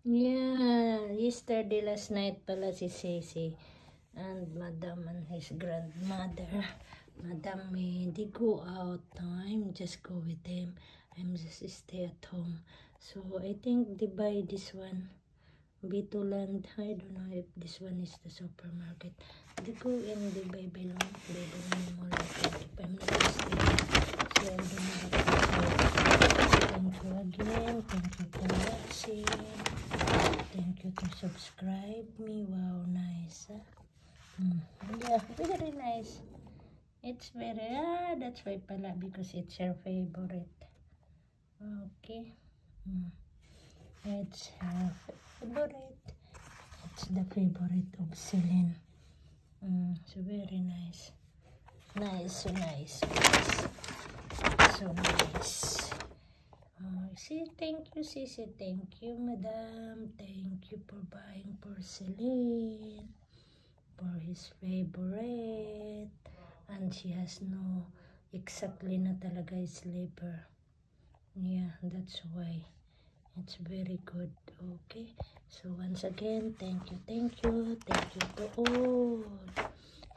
Yeah, yesterday, last night pala si Ceci and Madam and his grandmother. Madam may go out time, just go with them. I'm just stay at home. So I think they buy this one, Bitoland. I don't know if this one is the supermarket. They go and they buy belong more like if I'm not mistaken. So I'm gonna have to thank you again. Thank you for watching. Thank you to subscribe me. Wow, nice. Yeah, very nice. It's very, that's why pala, because it's your favorite. Okay. It's her favorite. It's the favorite of Celine. So very nice. Nice, so nice. So nice. See, thank you, Sisi. Thank you, Madam. Thank you for buying porcelain for his favorite. And she has no exactly na talaga is liver. Yeah, that's why. It's very good. Okay. So once again, thank you. Thank you to all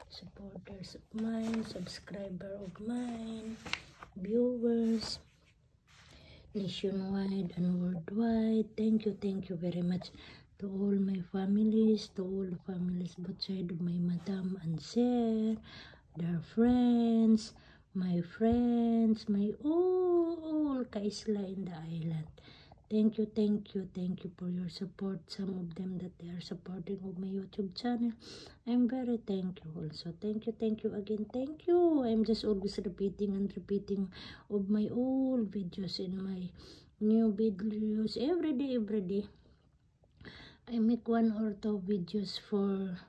supporters of mine, subscriber of mine, viewers nationwide and worldwide. Thank you very much to all my families, to all the families both side of my madam and sir, their friends, my all kaisla in the island. Thank you for your support. Some of them that they are supporting of my YouTube channel. I'm very thankful also. Thank you again. Thank you. I'm just always repeating of my old videos in my new videos every day. I make 1 or 2 videos for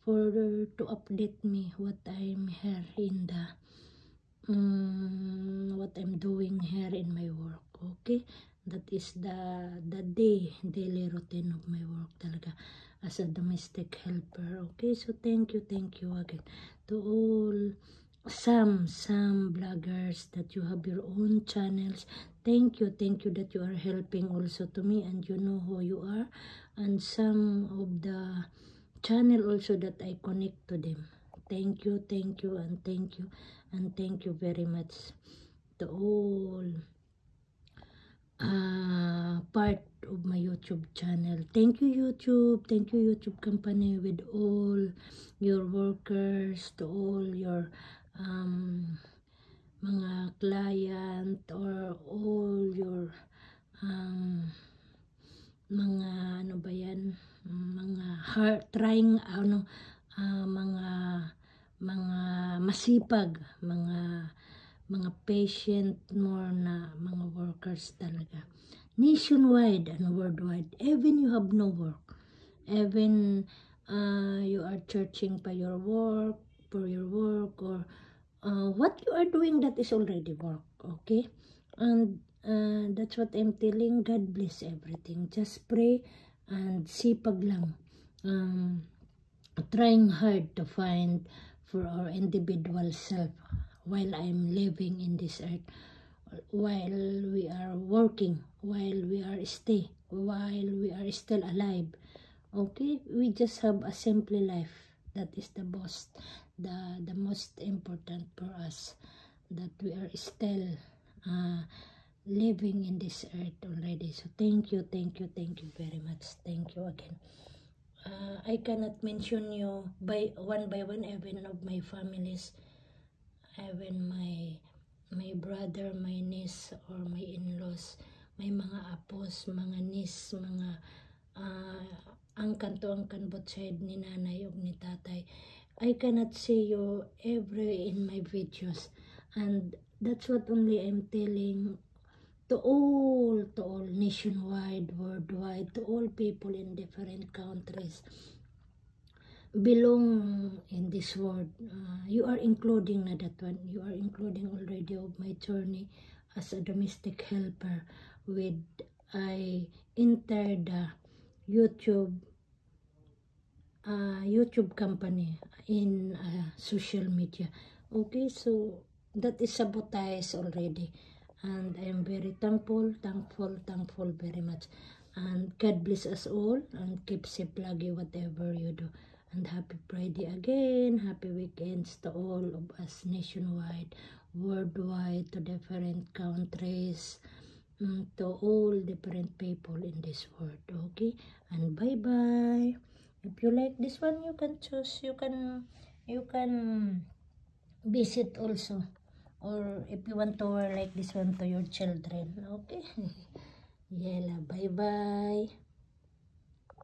to update me what I'm here in the what I'm doing here in my work. Okay, that is the daily routine of my work talaga as a domestic helper. Okay, so thank you again to all some bloggers that you have your own channels. Thank you that you are helping also to me, and you know who you are, and some of the channel also that I connect to them. Thank you and thank you very much to all part of my YouTube channel. Thank you YouTube company, with all your workers, to all your mga client, or all your mga ano ba yan, mga trying mga masipag, mga patient more na mga workers talaga, nationwide and worldwide. Even you have no work, even you are searching for your work, or what you are doing, that is already work. Okay, and that's what I'm telling. God bless everything. Just pray and sipag lang, trying hard to find for our individual self while I'm living in this earth, while we are working, while we are still alive. Okay, we just have a simple life. That is the most important for us, that we are still living in this earth already. So thank you very much. Thank you again. I cannot mention you by one, even of my families, even my brother, my niece, or my in-laws, may mga apos, mga niece, mga angkan both side ni nanay o ni tatay. I cannot see you every in my videos, and that's what only I'm telling to all nationwide, worldwide, to all people in different countries belong in this world. You are including na that one. You are including already of my journey as a domestic helper, with I enter the YouTube company in social media. Okay, so that is sabotage already, and I am very thankful very much. And God bless us all and keep safe lagi whatever you do. And happy Friday again. Happy weekends to all of us nationwide, worldwide, to different countries, to all different people in this world. Okay? And bye-bye. If you like this one, you can choose. You can visit also. Or if you want to wear like this one to your children. Okay? Yela, bye-bye.